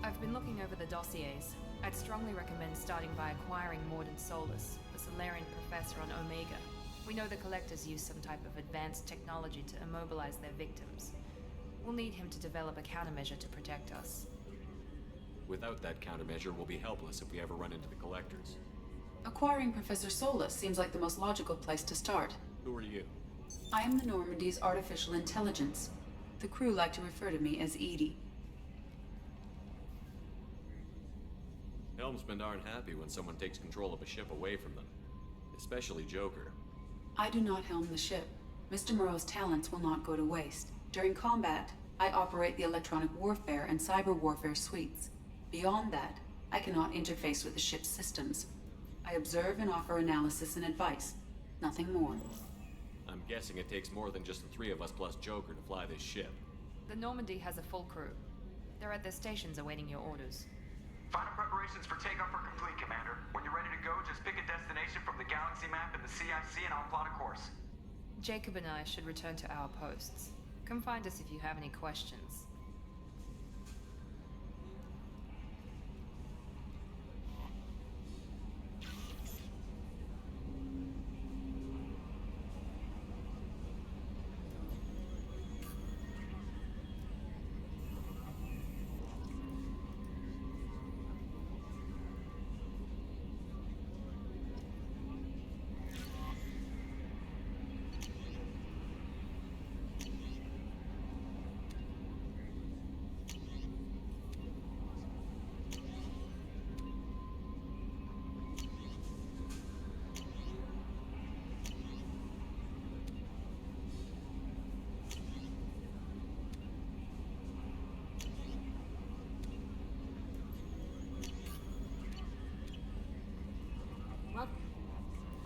E: I've been looking over the dossiers. I'd strongly recommend starting by acquiring Mordin Solus, the Solarian professor on Omega. We know the Collectors use some type of advanced technology to immobilize their victims. We'll need him to develop a countermeasure to protect us.
I: Without that countermeasure, we'll be helpless if we ever run into the Collectors.
P: Acquiring Professor Solus seems like the most logical place to start.
I: Who are you?
P: I am the Normandy's artificial intelligence. The crew like to refer to me as Edie.
I: Helmsmen aren't happy when someone takes control of a ship away from them. Especially Joker.
P: I do not helm the ship. Mr. Moreau's talents will not go to waste. During combat, I operate the electronic warfare and cyber warfare suites. Beyond that, I cannot interface with the ship's systems. I observe and offer analysis and advice. Nothing more.
I: I'm guessing it takes more than just the three of us plus Joker to fly this ship.
E: The Normandy has a full crew. They're at their stations awaiting your orders.
Q: Final preparations for takeoff are complete, Commander. When you're ready to go, just pick a destination from the galaxy map and the CIC and I'll plot a course.
E: Jacob and I should return to our posts. Come find us if you have any questions.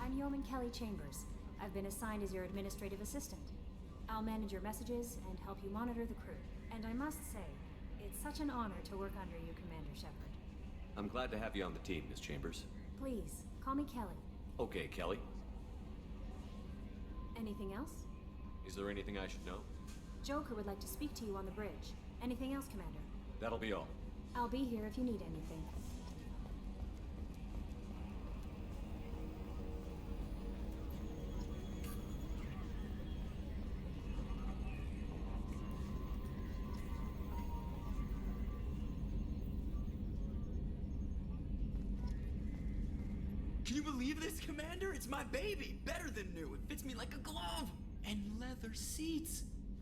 R: I'm Yeoman Kelly Chambers. I've been assigned as your administrative assistant. I'll manage your messages and help you monitor the crew. And I must say, it's such an honor to work under you, Commander Shepard.
I: I'm glad to have you on the team, Miss Chambers.
R: Please, call me Kelly.
I: Okay, Kelly.
R: Anything else?
I: Is there anything I should know?
R: Joker would like to speak to you on the bridge. Anything else, Commander?
I: That'll be all.
R: I'll be here if you need anything.
C: Can you believe this, Commander? It's my baby! Better than new. It fits me like a glove! And leather seats!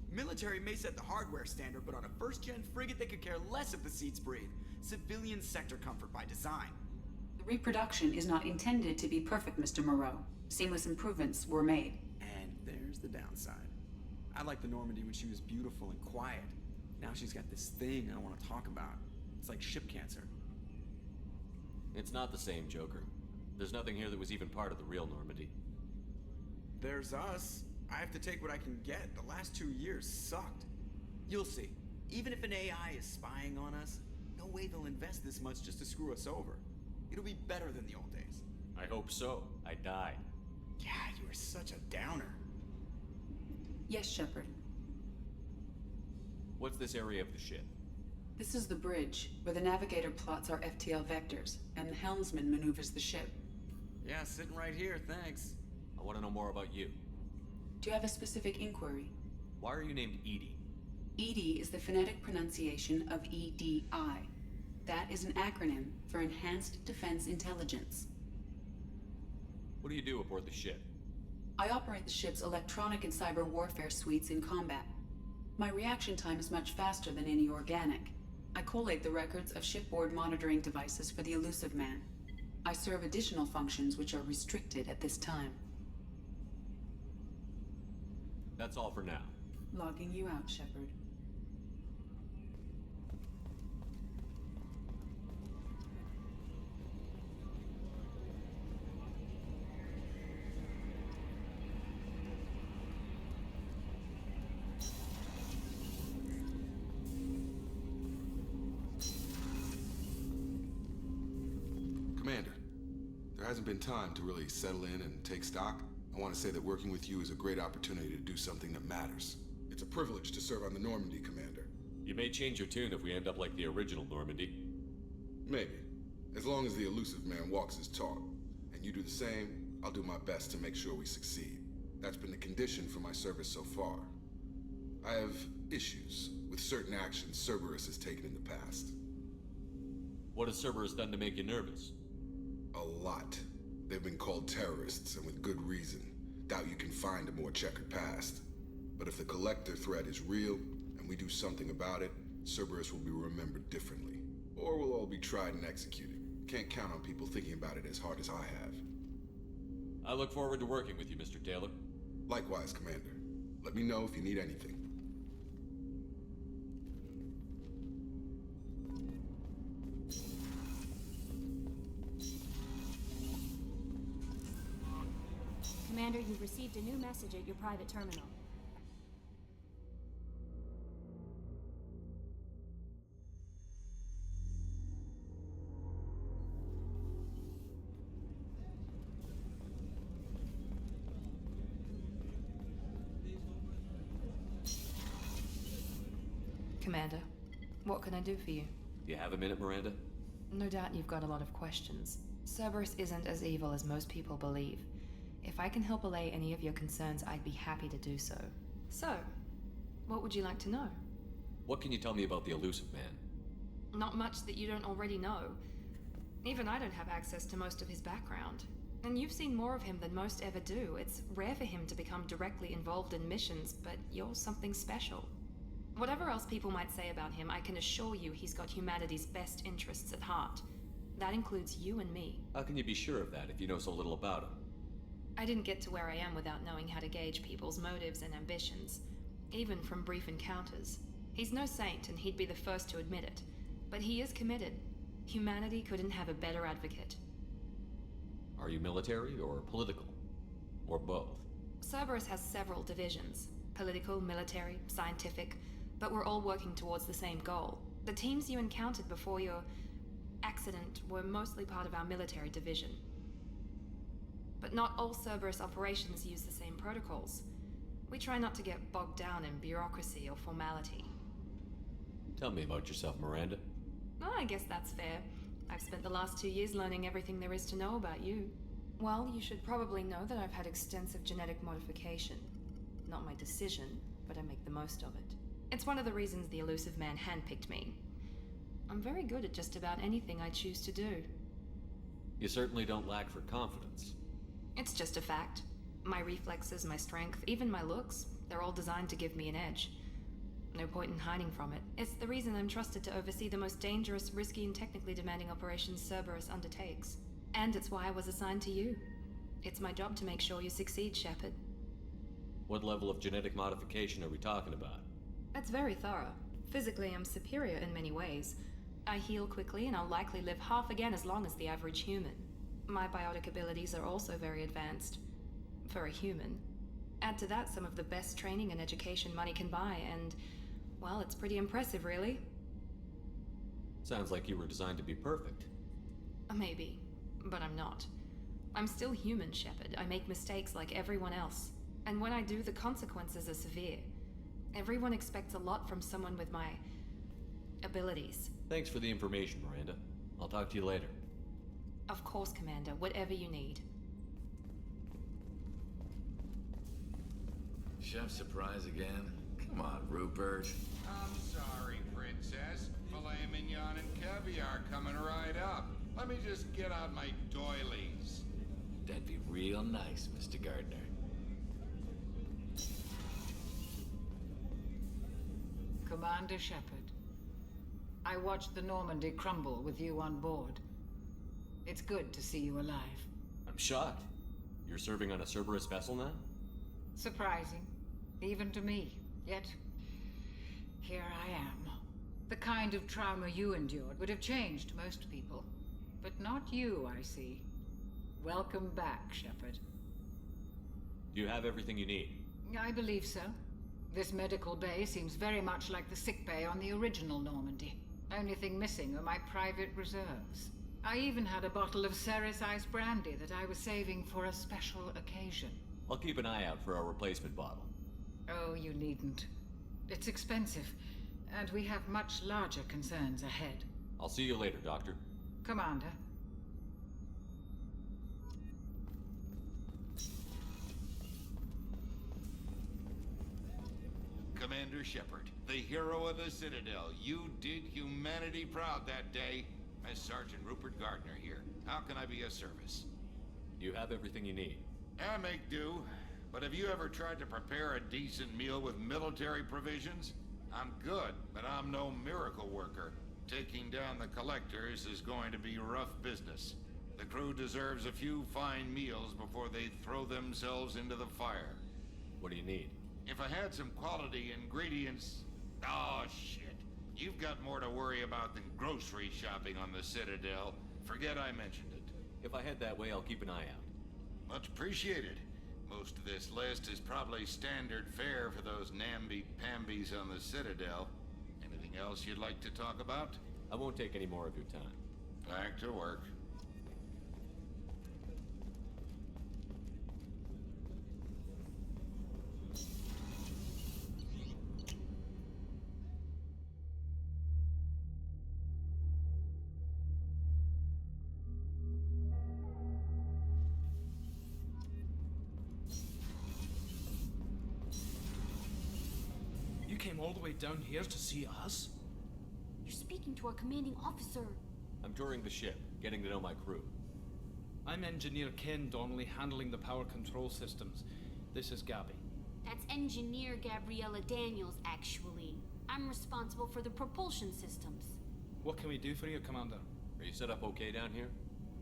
C: Military may set the hardware standard, but on a first-gen frigate they could care less if the seats breathe. Civilian sector comfort by design.
P: The reproduction is not intended to be perfect, Mr. Moreau. Seamless improvements were made.
C: And there's the downside. I liked the Normandy when she was beautiful and quiet. Now she's got this thing I don't want to talk about. It's like ship cancer.
I: It's not the same, Joker. There's nothing here that was even part of the real Normandy.
C: There's us. I have to take what I can get. The last 2 years sucked. You'll see. Even if an AI is spying on us, no way they'll invest this much just to screw us over. It'll be better than the old days.
I: I hope so. I died.
C: Yeah, you were such a downer.
P: Yes, Shepard.
I: What's this area of the ship?
P: This is the bridge, where the navigator plots our FTL vectors, and the helmsman maneuvers the ship.
C: Yeah, sitting right here, thanks.
I: I want to know more about you.
P: Do you have a specific inquiry?
I: Why are you named Edie?
P: EDI is the phonetic pronunciation of EDI. That is an acronym for Enhanced Defense Intelligence.
I: What do you do aboard the ship?
P: I operate the ship's electronic and cyber warfare suites in combat. My reaction time is much faster than any organic. I collate the records of shipboard monitoring devices for the Elusive Man. I serve additional functions which are restricted at this time.
I: That's all for now.
P: Logging you out, Shepard.
J: Commander, there hasn't been time to really settle in and take stock. I want to say that working with you is a great opportunity to do something that matters. It's a privilege to serve on the Normandy, Commander.
I: You may change your tune if we end up like the original Normandy.
J: Maybe. As long as the Elusive Man walks his talk, and you do the same, I'll do my best to make sure we succeed. That's been the condition for my service so far. I have issues with certain actions Cerberus has taken in the past.
I: What has Cerberus done to make you nervous?
J: A lot. They've been called terrorists, and with good reason. Doubt you can find a more checkered past. But if the Collector threat is real, and we do something about it, Cerberus will be remembered differently. Or we'll all be tried and executed. Can't count on people thinking about it as hard as I have.
I: I look forward to working with you, Mr. Taylor.
J: Likewise, Commander. Let me know if you need anything.
R: Commander, you've received a new message at your private terminal.
E: Commander, what can I do for you?
I: Do you have a minute, Miranda?
E: No doubt you've got a lot of questions. Cerberus isn't as evil as most people believe. If I can help allay any of your concerns, I'd be happy to do so. So, what would you like to know?
I: What can you tell me about the Elusive Man?
E: Not much that you don't already know. Even I don't have access to most of his background. And you've seen more of him than most ever do. It's rare for him to become directly involved in missions, but you're something special. Whatever else people might say about him, I can assure you he's got humanity's best interests at heart. That includes you and me.
I: How can you be sure of that if you know so little about him?
E: I didn't get to where I am without knowing how to gauge people's motives and ambitions, even from brief encounters. He's no saint, and he'd be the first to admit it. But he is committed. Humanity couldn't have a better advocate.
I: Are you military or political? Or both?
E: Cerberus has several divisions. Political, military, scientific, but we're all working towards the same goal. The teams you encountered before your accident were mostly part of our military division. But not all Cerberus operations use the same protocols. We try not to get bogged down in bureaucracy or formality.
I: Tell me about yourself, Miranda.
E: Oh, I guess that's fair. I've spent the last 2 years learning everything there is to know about you. Well, you should probably know that I've had extensive genetic modification. Not my decision, but I make the most of it. It's one of the reasons the Elusive Man handpicked me. I'm very good at just about anything I choose to do.
I: You certainly don't lack for confidence.
A: It's just a fact. My reflexes, my strength, even my looks, they're all designed to give me an edge. No point in hiding from it. It's the reason I'm trusted to oversee the most dangerous, risky, and technically demanding operations Cerberus undertakes. And it's why I was assigned to you. It's my job to make sure you succeed, Shepard.
I: What level of genetic modification are we talking about?
A: It's very thorough. Physically, I'm superior in many ways. I heal quickly, and I'll likely live half again as long as the average human. My biotic abilities are also very advanced. For a human. Add to that some of the best training and education money can buy, and, well, it's pretty impressive, really.
I: Sounds like you were designed to be perfect.
A: Maybe, but I'm not. I'm still human, Shepard. I make mistakes like everyone else. And when I do, the consequences are severe. Everyone expects a lot from someone with my abilities.
I: Thanks for the information, Miranda. I'll talk to you later.
A: Of course, Commander. Whatever you need.
L: Chef surprise again? Come on, Rupert.
S: I'm sorry, Princess. Filet mignon and caviar coming right up. Let me just get out my doilies.
L: That'd be real nice, Mr. Gardner.
T: Commander Shepard, I watched the Normandy crumble with you on board. It's good to see you alive.
I: I'm shocked. You're serving on a Cerberus vessel now?
T: Surprising, even to me. Yet, here I am. The kind of trauma you endured would have changed most people. But not you, I see. Welcome back, Shepard.
I: Do you have everything you need?
T: I believe so. This medical bay seems very much like the sick bay on the original Normandy. Only thing missing are my private reserves. I even had a bottle of Ceres Ice brandy that I was saving for a special occasion.
I: I'll keep an eye out for our replacement bottle.
T: Oh, you needn't. It's expensive, and we have much larger concerns ahead.
I: I'll see you later, Doctor.
T: Commander.
S: Commander Shepard, the hero of the Citadel. You did humanity proud that day. As Sergeant Rupert Gardner here. How can I be of service?
I: You have everything you need.
S: I make do. But have you ever tried to prepare a decent meal with military provisions? I'm good, but I'm no miracle worker. Taking down the collectors is going to be rough business. The crew deserves a few fine meals before they throw themselves into the fire.
I: What do you need?
S: If I had some quality ingredients... Oh, shit. You've got more to worry about than grocery shopping on the Citadel. Forget I mentioned it.
I: If I head that way, I'll keep an eye out.
S: Much appreciated. Most of this list is probably standard fare for those namby-pambies on the Citadel. Anything else you'd like to talk about?
I: I won't take any more of your time.
S: Back to work.
U: You came all the way down here to see us?
V: You're speaking to our commanding officer.
I: I'm touring the ship, getting to know my crew.
U: I'm Engineer Ken Donnelly, handling the power control systems. This is Gabby.
V: That's Engineer Gabriella Daniels, actually. I'm responsible for the propulsion systems.
U: What can we do for you, Commander?
I: Are you set up okay down here?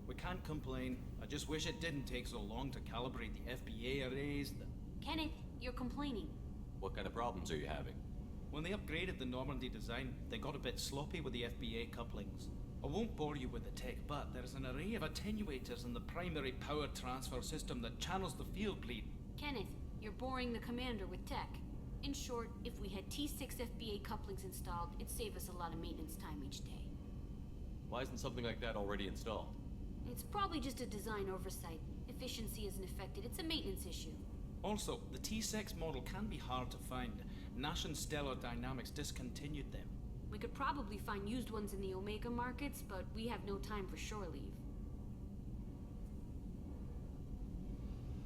U: We can't complain. I just wish it didn't take so long to calibrate the FBA arrays.
V: Kenneth, you're complaining.
I: What kind of problems are you having?
U: When they upgraded the Normandy design, they got a bit sloppy with the FBA couplings. I won't bore you with the tech, but there's an array of attenuators in the primary power transfer system that channels the field bleed.
V: Kenneth, you're boring the commander with tech. In short, if we had T6 FBA couplings installed, it'd save us a lot of maintenance time each day.
I: Why isn't something like that already installed?
V: It's probably just a design oversight. Efficiency isn't affected. It's a maintenance issue.
U: Also, the T6 model can be hard to find. Nash and Stellar Dynamics discontinued them.
V: We could probably find used ones in the Omega markets, but we have no time for shore leave.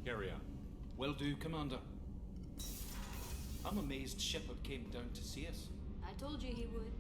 I: Carry on.
U: Will do, Commander. I'm amazed Shepard came down to see us.
V: I told you he would.